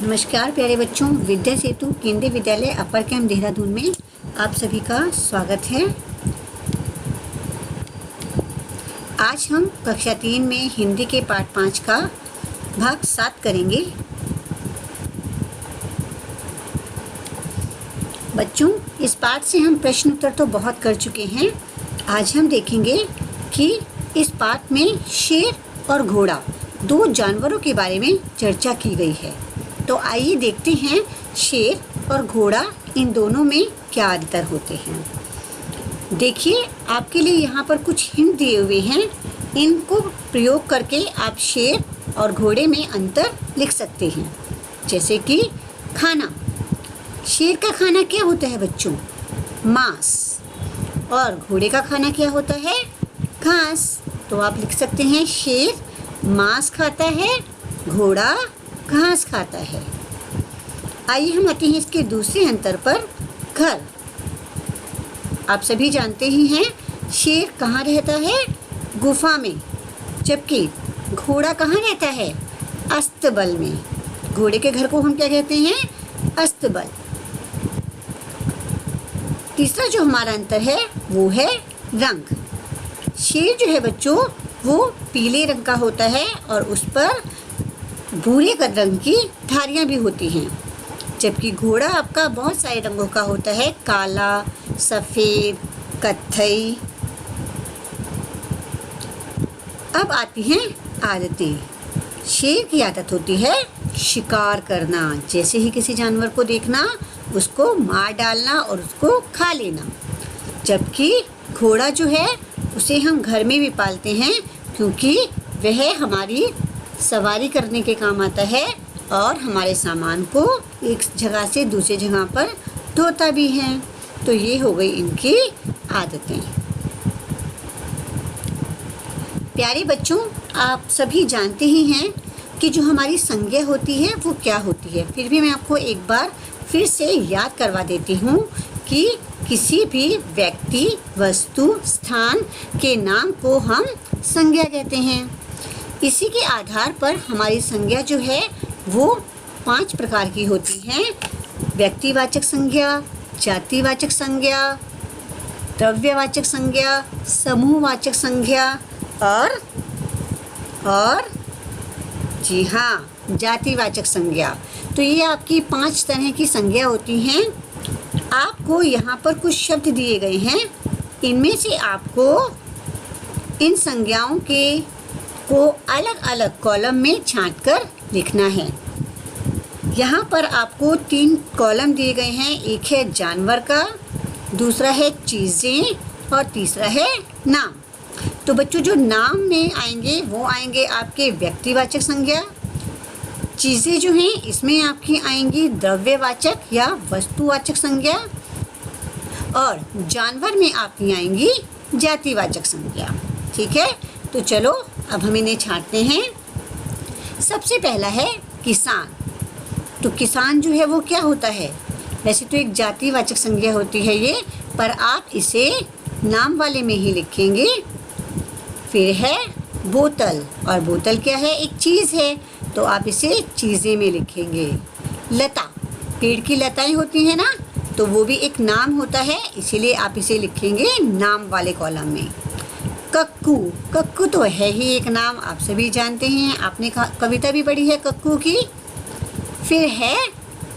नमस्कार प्यारे बच्चों, विद्या सेतु केंद्रीय विद्यालय अपर कैंप देहरादून में आप सभी का स्वागत है। आज हम कक्षा 3 में हिंदी के पाठ 5 का भाग 7 करेंगे। बच्चों, इस पाठ से हम प्रश्न उत्तर तो बहुत कर चुके हैं। आज हम देखेंगे कि इस पाठ में शेर और घोड़ा दो जानवरों के बारे में चर्चा की गई है। तो आइए देखते हैं शेर और घोड़ा इन दोनों में क्या अंतर होते हैं। देखिए, आपके लिए यहाँ पर कुछ हिंट दिए हुए हैं। इनको प्रयोग करके आप शेर और घोड़े में अंतर लिख सकते हैं। जैसे कि खाना, शेर का खाना क्या होता है बच्चों? मांस। और घोड़े का खाना क्या होता है? घास। तो आप लिख सकते हैं शेर मांस खाता है, घोड़ा घास खाता है। आइए हम आते हैं इसके दूसरे अंतर पर, घर। आप सभी जानते ही हैं शेर कहाँ रहता है? गुफा में। जबकि घोड़ा कहाँ रहता है? अस्तबल में। घोड़े के घर को हम क्या कहते हैं? अस्तबल। तीसरा जो हमारा अंतर है वो है रंग। शेर जो है बच्चों वो पीले रंग का होता है और उस पर भूरे रंग की धारियाँ भी होती हैं। जबकि घोड़ा आपका बहुत सारे रंगों का होता है, काला, सफ़ेद, कत्थई। अब आती हैं आदतें। शेर की आदत होती है शिकार करना, जैसे ही किसी जानवर को देखना उसको मार डालना और उसको खा लेना। जबकि घोड़ा जो है उसे हम घर में भी पालते हैं, क्योंकि वह हमारी सवारी करने के काम आता है और हमारे सामान को एक जगह से दूसरी जगह पर ढोता भी है। तो ये हो गई इनकी आदतें। प्यारे बच्चों, आप सभी जानते ही हैं कि जो हमारी संज्ञा होती है वो क्या होती है। फिर भी मैं आपको एक बार फिर से याद करवा देती हूँ कि किसी भी व्यक्ति, वस्तु, स्थान के नाम को हम संज्ञा कहते हैं। इसी के आधार पर हमारी संज्ञा जो है वो 5 प्रकार की होती हैं। व्यक्तिवाचक संज्ञा, जातिवाचक संज्ञा, द्रव्यवाचक संज्ञा, समूहवाचक संज्ञा और जी हाँ, जातिवाचक संज्ञा। तो ये आपकी 5 तरह की संज्ञा होती हैं। आपको यहाँ पर कुछ शब्द दिए गए हैं। इनमें से आपको इन संज्ञाओं को अलग अलग कॉलम में छांटकर लिखना है। यहाँ पर आपको 3 कॉलम दिए गए हैं। एक है जानवर का, दूसरा है चीज़ें और तीसरा है नाम। तो बच्चों, जो नाम में आएंगे वो आएंगे आपके व्यक्तिवाचक संज्ञा। चीज़ें जो हैं इसमें आपकी आएंगी द्रव्यवाचक या वस्तुवाचक संज्ञा। और जानवर में आपकी आएंगी जातिवाचक संज्ञा। ठीक है, तो चलो अब हम इन्हें छांटते हैं। सबसे पहला है किसान। तो किसान जो है वो क्या होता है? वैसे तो एक जातिवाचक संज्ञा होती है ये, पर आप इसे नाम वाले में ही लिखेंगे। फिर है बोतल, और बोतल क्या है? एक चीज़ है, तो आप इसे चीज़ें में लिखेंगे। लता, पेड़ की लताएं होती हैं ना, तो वो भी एक नाम होता है, इसीलिए आप इसे लिखेंगे नाम वाले कॉलम में। कक्कू, कक्कू तो है ही एक नाम, आप सभी जानते हैं, आपने कविता भी पढ़ी है कक्कू की। फिर है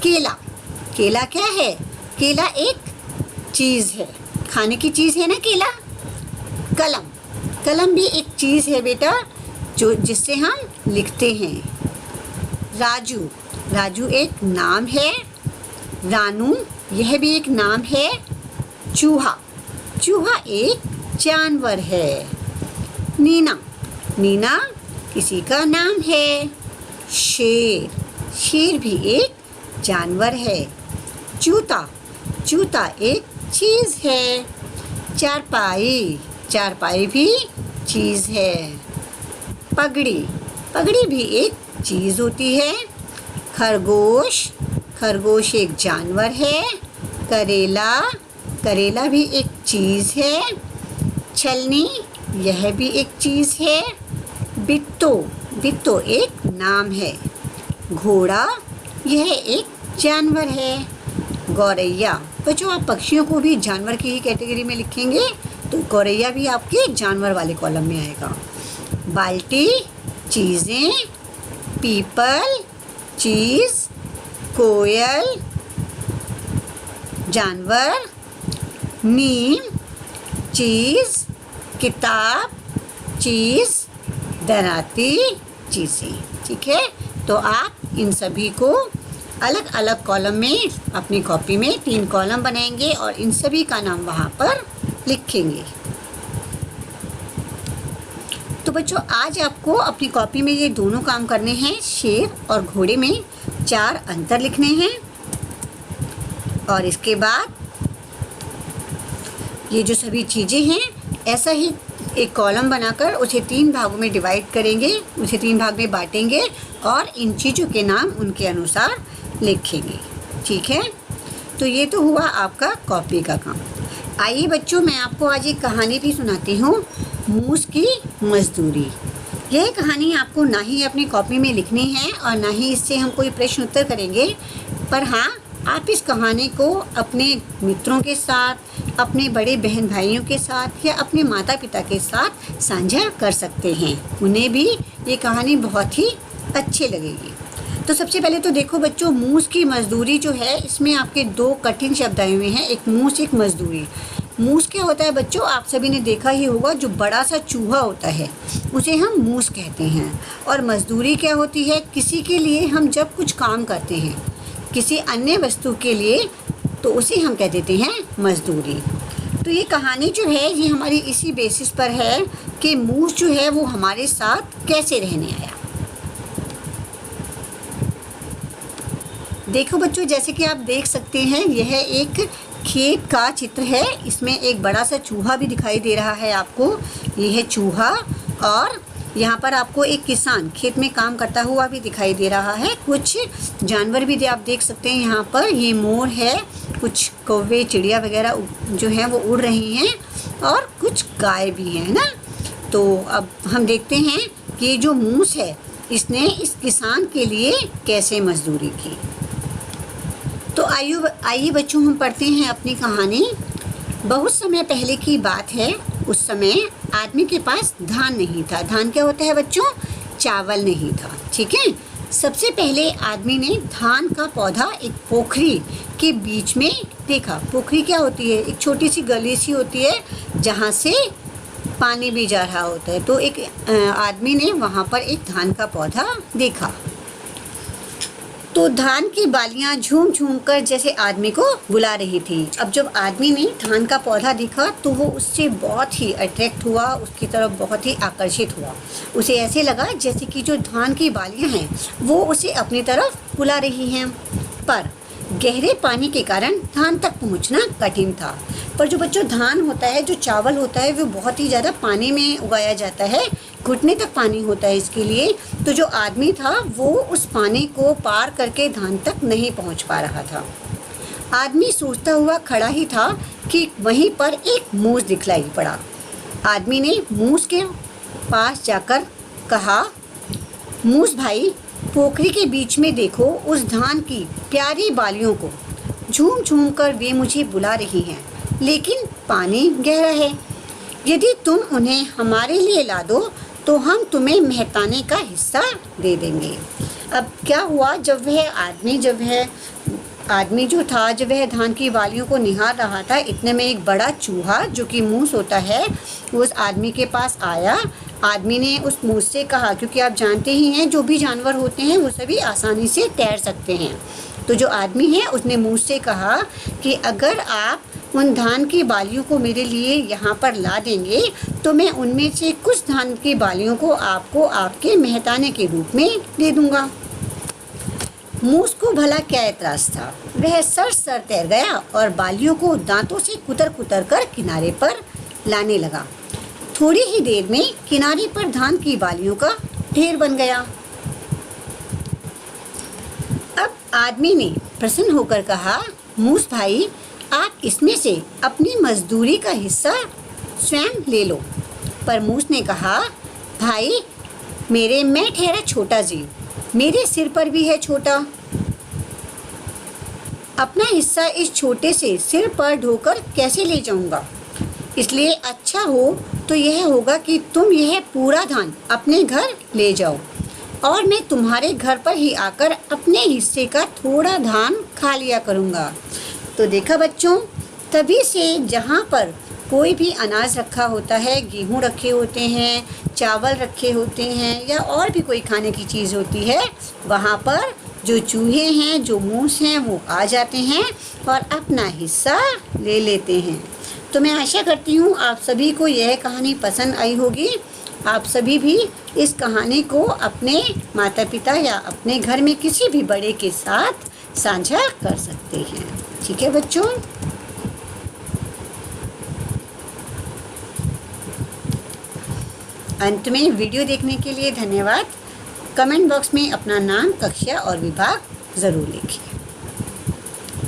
केला। केला क्या है? केला एक चीज़ है, खाने की चीज़ है ना केला। कलम, कलम भी एक चीज़ है बेटा, जिससे हम लिखते हैं। राजू, राजू एक नाम है। रानू, यह भी एक नाम है। चूहा, चूहा एक जानवर है। नीना, नीना किसी का नाम है। शेर, शेर भी एक जानवर है। जूता, जूता एक चीज़ है। चारपाई, चारपाई भी चीज़ है। पगड़ी, पगड़ी भी एक चीज़ होती है। खरगोश, खरगोश एक जानवर है। करेला, करेला भी एक चीज़ है। छलनी, यह भी एक चीज़ है। बिट्टो, बिट्टो एक नाम है। घोड़ा, यह एक जानवर है, गौरैया। बच्चों आप पक्षियों को भी जानवर की ही कैटेगरी में लिखेंगे तो गौरैया भी आपके जानवर वाले कॉलम में आएगा। बाल्टी, चीज़ें, पीपल, चीज़, कोयल, जानवर, नीम, चीज़, किताब, चीज़, दराती, चीज़ें। ठीक है, तो आप इन सभी को अलग अलग कॉलम में अपनी कॉपी में 3 कॉलम बनाएंगे और इन सभी का नाम वहाँ पर लिखेंगे। तो बच्चों आज आपको अपनी कॉपी में ये दोनों काम करने हैं। शेर और घोड़े में 4 अंतर लिखने हैं और इसके बाद ये जो सभी चीज़ें हैं ऐसा ही एक कॉलम बनाकर उसे 3 भागों में डिवाइड करेंगे, उसे 3 भाग में बांटेंगे और इन चीज़ों के नाम उनके अनुसार लिखेंगे। ठीक है, तो ये तो हुआ आपका कॉपी का काम। आइए बच्चों मैं आपको आज एक कहानी भी सुनाती हूँ, मूस की मजदूरी। यह कहानी आपको ना ही अपनी कॉपी में लिखनी है और ना ही इससे हम कोई प्रश्न उत्तर करेंगे, पर हाँ आप इस कहानी को अपने मित्रों के साथ, अपने बड़े बहन भाइयों के साथ या अपने माता पिता के साथ साझा कर सकते हैं। उन्हें भी ये कहानी बहुत ही अच्छी लगेगी। तो सबसे पहले तो देखो बच्चों, मूस की मजदूरी जो है इसमें आपके 2 कठिन शब्द आए हुए हैं, एक मूस एक मजदूरी। मूस क्या होता है बच्चों, आप सभी ने देखा ही होगा, जो बड़ा सा चूहा होता है उसे हम मूस कहते हैं। और मजदूरी क्या होती है, किसी के लिए हम जब कुछ काम करते हैं किसी अन्य वस्तु के लिए तो उसे हम कह देते हैं मजदूरी। तो ये कहानी जो है ये हमारी इसी बेसिस पर है कि मूस जो है वो हमारे साथ कैसे रहने आया। देखो बच्चों, जैसे कि आप देख सकते हैं यह एक खेत का चित्र है। इसमें एक बड़ा सा चूहा भी दिखाई दे रहा है आपको, ये है चूहा। और यहाँ पर आपको एक किसान खेत में काम करता हुआ भी दिखाई दे रहा है। कुछ जानवर भी आप देख सकते हैं यहाँ पर, ये मोर है, कुछ कौवे चिड़िया वगैरह जो हैं वो उड़ रही हैं और कुछ गाय भी हैं ना। तो अब हम देखते हैं कि ये जो मूस है इसने इस किसान के लिए कैसे मजदूरी की। तो आइए बच्चों हम पढ़ते हैं अपनी कहानी। बहुत समय पहले की बात है, उस समय आदमी के पास धान नहीं था। धान क्या होता है बच्चों, चावल नहीं था। ठीक है, सबसे पहले आदमी ने धान का पौधा एक पोखरी के बीच में देखा। पोखरी क्या होती है, एक छोटी सी गली सी होती है जहाँ से पानी भी जा रहा होता है। तो एक आदमी ने वहाँ पर एक धान का पौधा देखा। तो धान की बालियां झूम झूम कर जैसे आदमी को बुला रही थी। अब जब आदमी ने धान का पौधा देखा तो वो उससे बहुत ही अट्रैक्ट हुआ, उसकी तरफ बहुत ही आकर्षित हुआ। उसे ऐसे लगा जैसे कि जो धान की बालियां हैं वो उसे अपनी तरफ बुला रही हैं, पर गहरे पानी के कारण धान तक पहुंचना कठिन था। पर जो बच्चों धान होता है, जो चावल होता है, वो बहुत ही ज़्यादा पानी में उगाया जाता है, घुटने तक पानी होता है इसके लिए। तो जो आदमी था वो उस पानी को पार करके धान तक नहीं पहुंच पा रहा था। आदमी सोचता हुआ खड़ा ही था कि वहीं पर एक मूस दिखलाई पड़ा। आदमी ने मूस के पास जाकर कहा, मूस भाई, पोखरी के बीच में देखो उस धान की प्यारी बालियों को। झूम झूम कर वे मुझे बुला रही हैं, लेकिन पानी गहरा है। यदि तुम उन्हें हमारे लिए ला दो तो हम तुम्हें मेहताने का हिस्सा दे देंगे। अब क्या हुआ, जब आदमी जो था जब वह धान की बालियों को निहार रहा था, इतने में एक बड़ा चूहा जो कि मूस होता है वो उस आदमी के पास आया। आदमी ने उस मूस से कहा, क्योंकि आप जानते ही हैं जो भी जानवर होते हैं वो सभी आसानी से तैर सकते हैं। तो जो आदमी है उसने मूस से कहा कि अगर आप उन धान की बालियों को मेरे लिए यहाँ पर ला देंगे तो मैं उनमें से कुछ धान की बालियों को आपको आपके मेहताने के रूप में दे दूँगा। मूस को भला क्या एतराज़ था, वह सर तैर गया और बालियों को दांतों से कुतर कुतर कर किनारे पर लाने लगा। थोड़ी ही देर में किनारे पर धान की बालियों का ढेर बन गया। अब आदमी ने प्रसन्न होकर कहा, मूस भाई, आप इसमें से अपनी मजदूरी का हिस्सा स्वयं ले लो। पर मूस ने कहा, भाई, मैं ठहरा छोटा जीव, मेरे सिर पर भी है छोटा। अपना हिस्सा इस छोटे से सिर पर ढोकर कैसे ले जाऊंगा? इसलिए अच्छा हो तो यह होगा कि तुम यह पूरा धान अपने घर ले जाओ और मैं तुम्हारे घर पर ही आकर अपने हिस्से का थोड़ा धान खा लिया करूँगा। तो देखा बच्चों, तभी से जहाँ पर कोई भी अनाज रखा होता है, गेहूँ रखे होते हैं, चावल रखे होते हैं या और भी कोई खाने की चीज़ होती है, वहाँ पर जो चूहे हैं, जो मूस हैं, वो आ जाते हैं और अपना हिस्सा ले लेते हैं। तो मैं आशा करती हूँ आप सभी को यह कहानी पसंद आई होगी। आप सभी भी इस कहानी को अपने माता पिता या अपने घर में किसी भी बड़े के साथ साझा कर सकते हैं। ठीक है बच्चों? अंत में वीडियो देखने के लिए धन्यवाद। कमेंट बॉक्स में अपना नाम, कक्षा और विभाग ज़रूर लिखिए।